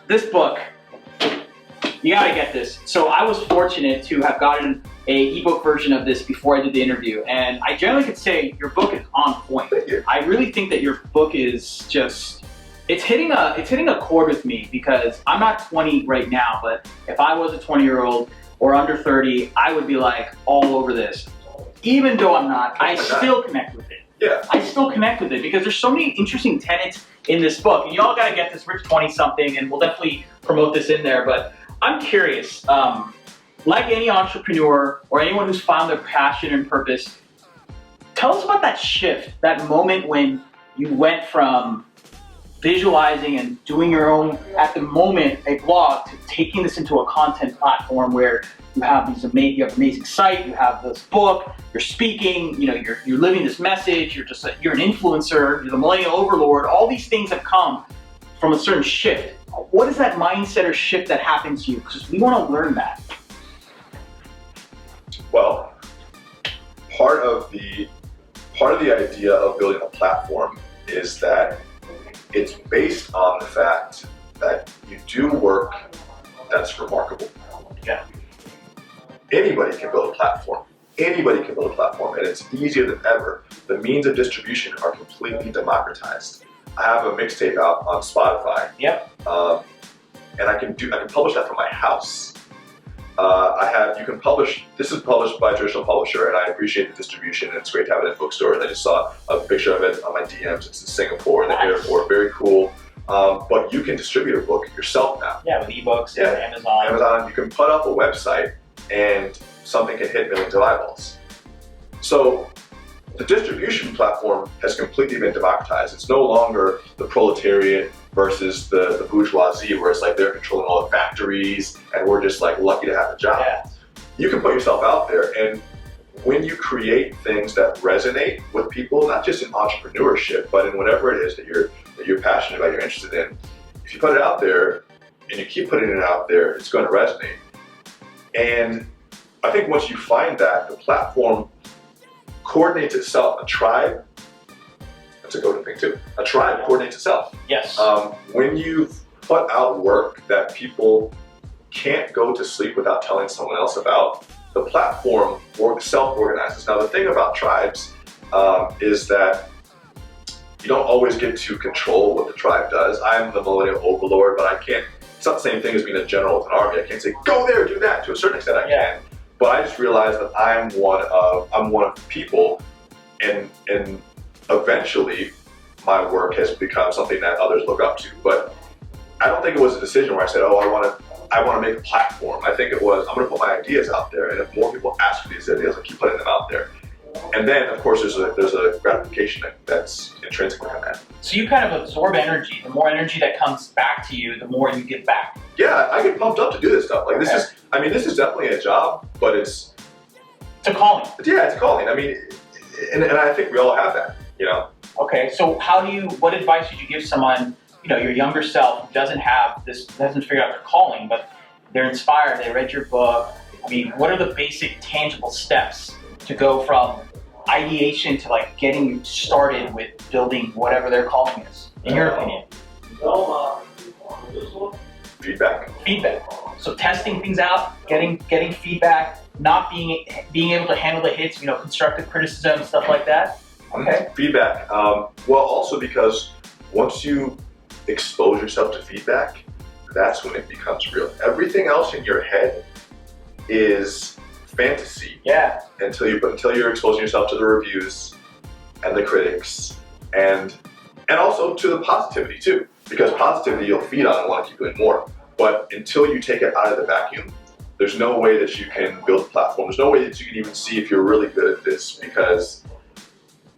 this book, you gotta get this. So I was fortunate to have gotten a ebook version of this before I did the interview, and I generally could say your book is on point. Thank you. I really think that your book is just, it's hitting a chord with me, because I'm not 20 right now, but if I was a 20-year-old or under 30, I would be like all over this. Even though I'm not, I still connect with it. Yeah. I still connect with it because there's so many interesting tenets in this book. And y'all gotta get this, Rich20Something, and we'll definitely promote this in there. But I'm curious, like any entrepreneur or anyone who's found their passion and purpose, tell us about that shift, that moment when you went from visualizing and doing your own, at the moment, a blog, to taking this into a content platform where you have these amazing site, you have this book, you're speaking, you're living this message, you're an influencer, you're the millennial overlord. All these things have come from a certain shift. What is that mindset or shift that happens to you? Because we want to learn that. Well, part of the idea of building a platform is that it's based on the fact that you do work that's remarkable. Yeah. Anybody can build a platform. Anybody can build a platform, and it's easier than ever. The means of distribution are completely democratized. I have a mixtape out on Spotify. Yep. And I can publish that from my house. You can publish, this is published by a traditional publisher, and I appreciate the distribution, and it's great to have it in bookstores. I just saw a picture of it on my DMs. It's in Singapore, in the airport, very cool. But you can distribute a book yourself now. Yeah, with ebooks, yeah. Amazon. Amazon, you can put up a website and something can hit millions of eyeballs. So the distribution platform has completely been democratized. It's no longer the proletariat versus the bourgeoisie, where it's like they're controlling all the factories and we're just like lucky to have a job. Yeah. You can put yourself out there, and when you create things that resonate with people, not just in entrepreneurship, but in whatever it is that you're passionate about, you're interested in, if you put it out there and you keep putting it out there, it's going to resonate. And I think once you find that, the platform coordinates itself. A tribe, that's a golden thing too. A tribe coordinates itself. Yes. When you put out work that people can't go to sleep without telling someone else about, the platform self-organizes. Now the thing about tribes is that you don't always get to control what the tribe does. I'm the millennial overlord, but I can't, it's not the same thing as being a general with an army. I can't say, go there, do that. To a certain extent I can. But I just realized that I'm one of the people, and eventually my work has become something that others look up to. But I don't think it was a decision where I said, oh, I want to make a platform. I think it was, I'm going to put my ideas out there, and if more people ask for these ideas, I keep putting them out there. And then, of course, there's a gratification that's intrinsic in that. So you kind of absorb energy. The more energy that comes back to you, the more you give back. Yeah, I get pumped up to do this stuff. Like this is definitely a job, but it's a calling. Yeah, it's a calling. I mean, and I think we all have that, Okay, so what advice would you give someone, your younger self, who doesn't figure out their calling, but they're inspired, they read your book? I mean, what are the basic tangible steps to go from ideation to like getting started with building whatever their calling is, in your opinion? Feedback. So testing things out, getting feedback, not being able to handle the hits, constructive criticism, stuff like that. Okay. Feedback. Well, also because once you expose yourself to feedback, that's when it becomes real. Everything else in your head is fantasy. Yeah. Until you're exposing yourself to the reviews and the critics and also to the positivity too. Because positivity you'll feed on and want to keep doing more. But until you take it out of the vacuum, there's no way that you can build a platform. There's no way that you can even see if you're really good at this, because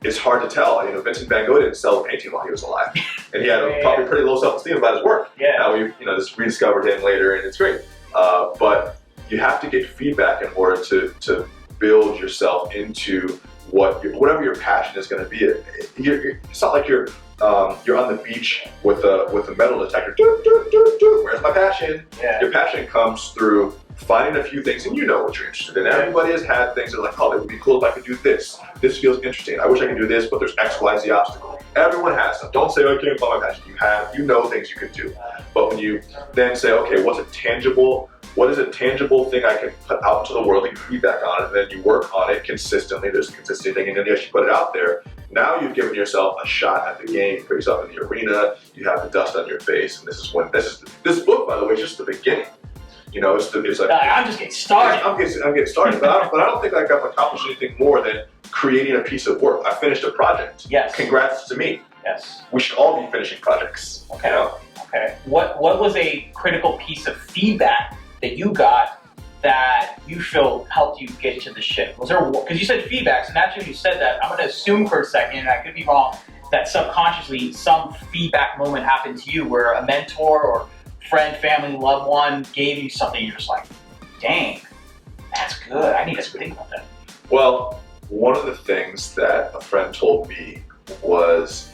it's hard to tell. Vincent van Gogh didn't sell a painting while he was alive, and he had probably pretty low self-esteem about his work. Yeah. Now we just rediscovered him later, and it's great. But you have to get feedback in order to build yourself into whatever your passion is going to be. It's not like you're you're on the beach with a metal detector. Doot, doot, doot, doot. Where's my passion? Yeah. Your passion comes through finding a few things, and you know what you're interested in. Everybody has had things that are like, oh, it would be cool if I could do this. This feels interesting. I wish I could do this, but there's X, Y, Z obstacle. Everyone has stuff. Don't say, oh, I can't find my passion. You know things you can do. But when you then say, okay, what is a tangible thing I can put out into the world and get feedback on it, and then you work on it consistently, there's a consistency thing, and then you actually put it out there. Now you've given yourself a shot at the game, you put yourself in the arena, you have the dust on your face, and this book, by the way, is just the beginning. You know, it's like, I'm just getting started. I'm getting started, but I don't think like I've accomplished anything more than creating a piece of work. I finished a project. Yes. Congrats to me. Yes. We should all be finishing projects. Okay. You know? Okay. What was a critical piece of feedback that you got that you feel helped you get to the ship? Was there, because you said feedback, so naturally you said that, I'm going to assume for a second, and I could be wrong, that subconsciously some feedback moment happened to you where a mentor or friend, family, loved one gave you something, you're just like, dang, that's good. I need to think about that. Well, one of the things that a friend told me was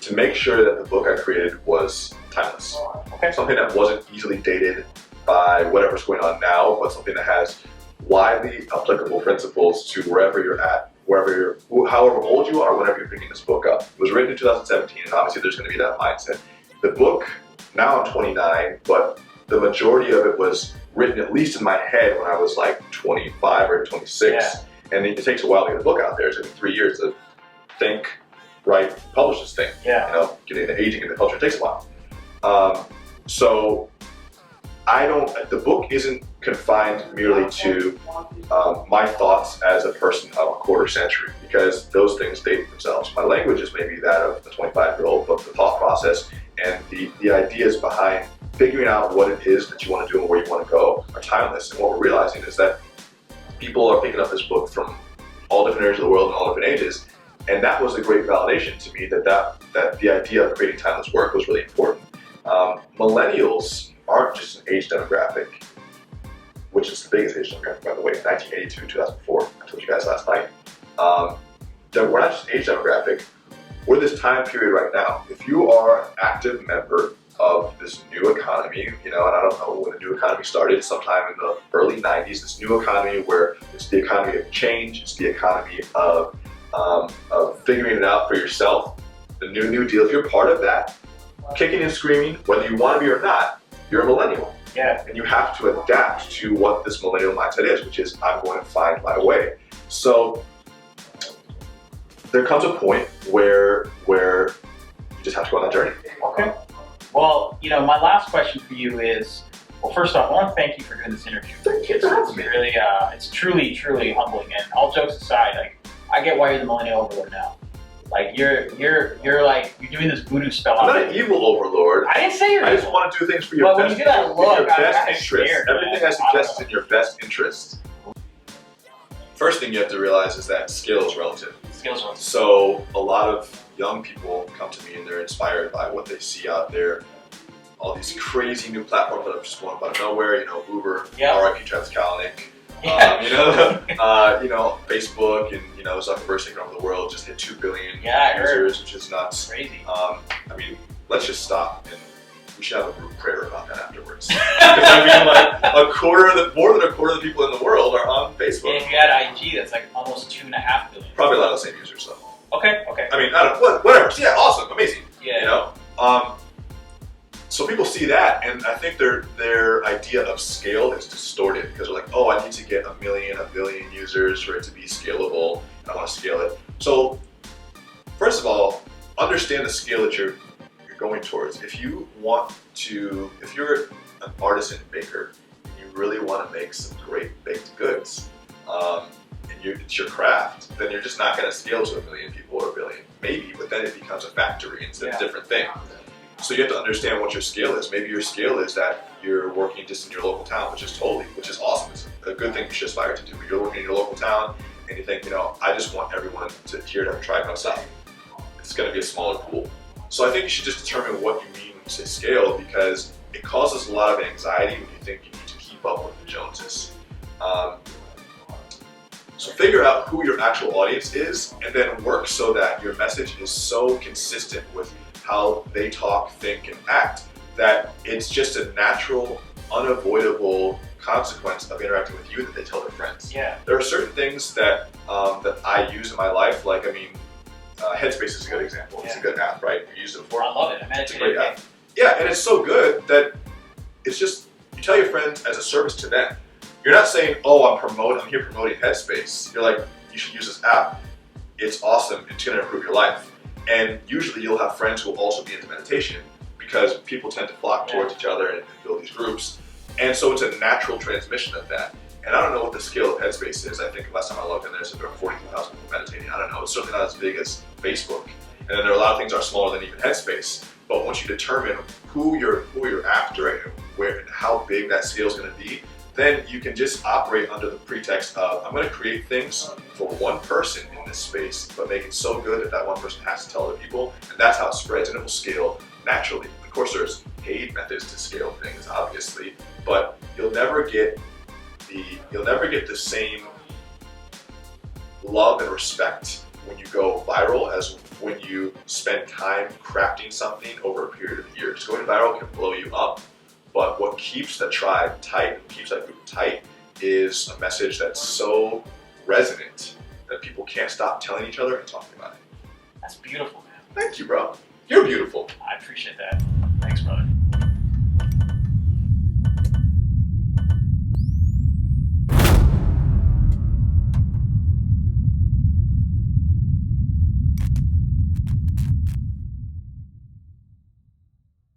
to make sure that the book I created was timeless. Okay. Something that wasn't easily dated by whatever's going on now, but something that has widely applicable principles to wherever you're at, however old you are, whenever you're picking this book up. It was written in 2017, and obviously there's going to be that mindset. The book, now I'm 29, but the majority of it was written at least in my head when I was like 25 or 26. Yeah. And it takes a while to get a book out there. It's like 3 years to think, write, publish this thing. Yeah. You know, getting the aging in the culture takes a while. So the book isn't confined merely to my thoughts as a person of a quarter century, because those things date themselves. My language is maybe that of a 25-year-old, but the thought process and the ideas behind figuring out what it is that you want to do and where you want to go are timeless. And what we're realizing is that people are picking up this book from all different areas of the world and all different ages. And that was a great validation to me that the idea of creating timeless work was really important. Millennials aren't just an age demographic, which is the biggest age demographic, by the way, 1982, 2004. I told you guys last night. We're not just an age demographic, we're this time period right now. If you are an active member of this new economy, you know, and I don't know when the new economy started, sometime in the early 90s, this new economy where it's the economy of change, it's the economy of figuring it out for yourself, the New Deal. If you're part of that, kicking and screaming, whether you want to be or not, you're a millennial. Yeah. And you have to adapt to what this millennial mindset is, which is I'm going to find my way. So there comes a point where you just have to go on that journey. Okay. Well, you know, my last question for you is, well, first off, I want to thank you for doing this interview. Thank you for having me. Really, it's truly, truly humbling. And all jokes aside, like, I get why you're the millennial overlord now. Like you're doing this voodoo spell. I'm not an evil overlord. I didn't say you're I evil. just want to do things for your best. When you do that look, your best I'm interest. scared, Everything I suggest is in your best interest. First thing you have to realize is that skill is relative. Skills are. So a lot of young people come to me and they're inspired by what they see out there. All these crazy new platforms that have just blown up out of nowhere. You know, Uber, R.I.P. Travis Kalanick. Yeah. You know, Facebook and Zuckerberg taking over the world, just hit 2 billion users, which is nuts. Crazy. I mean, let's just stop and we should have a group prayer about that afterwards. Because I mean, like more than a quarter of the people in the world are on Facebook. And if you add IG, that's like almost 2.5 billion. Probably a lot of the same users though. Okay. I mean, I don't whatever. Yeah, awesome, amazing. Yeah. You know. So people see that, and I think their idea of scale is distorted because they're like, oh, I need to get a billion users for it to be scalable, and I want to scale it. So first of all, understand the scale that you're going towards. If you're an artisan baker, and you really want to make some great baked goods, and it's your craft, then you're just not going to scale to 1 million people or 1 billion. Maybe, but then it becomes a factory instead of a different thing. So you have to understand what your scale is. Maybe your scale is that you're working just in your local town, which is awesome. It's a good thing you should aspire to do. But you're working in your local town and you think, I just want everyone here to try it myself. It's going to be a smaller pool. So I think you should just determine what you mean when you say scale, because it causes a lot of anxiety when you think you need to keep up with the Joneses. So figure out who your actual audience is and then work so that your message is so consistent with how they talk, think, and act, that it's just a natural, unavoidable consequence of interacting with you that they tell their friends. Yeah. There are certain things that that I use in my life, like, I mean, Headspace is a good example. It's a good app, right? You used it before. I love it. I It's a great app. Yeah, and it's so good that it's just, you tell your friends as a service to them. You're not saying, oh, I'm here promoting Headspace. You're like, you should use this app. It's awesome. It's going to improve your life. And usually you'll have friends who will also be into meditation, because people tend to flock towards each other and build these groups. And so it's a natural transmission of that. And I don't know what the scale of Headspace is. I think last time I looked in there, there are 42,000 people meditating. I don't know. It's certainly not as big as Facebook. And then there are a lot of things that are smaller than even Headspace. But once you determine who you're after and where and how big that scale is going to be, then you can just operate under the pretext of, I'm going to create things for one person in this space, but make it so good that that one person has to tell other people, and that's how it spreads, and it will scale naturally. Of course, there's paid methods to scale things, obviously, but you'll never get the same love and respect when you go viral as when you spend time crafting something over a period of years. Going viral can blow you up, but what keeps the tribe tight and keeps that group tight is a message that's so resonant that people can't stop telling each other and talking about it. That's beautiful, man. Thank you, bro. You're beautiful. I appreciate that.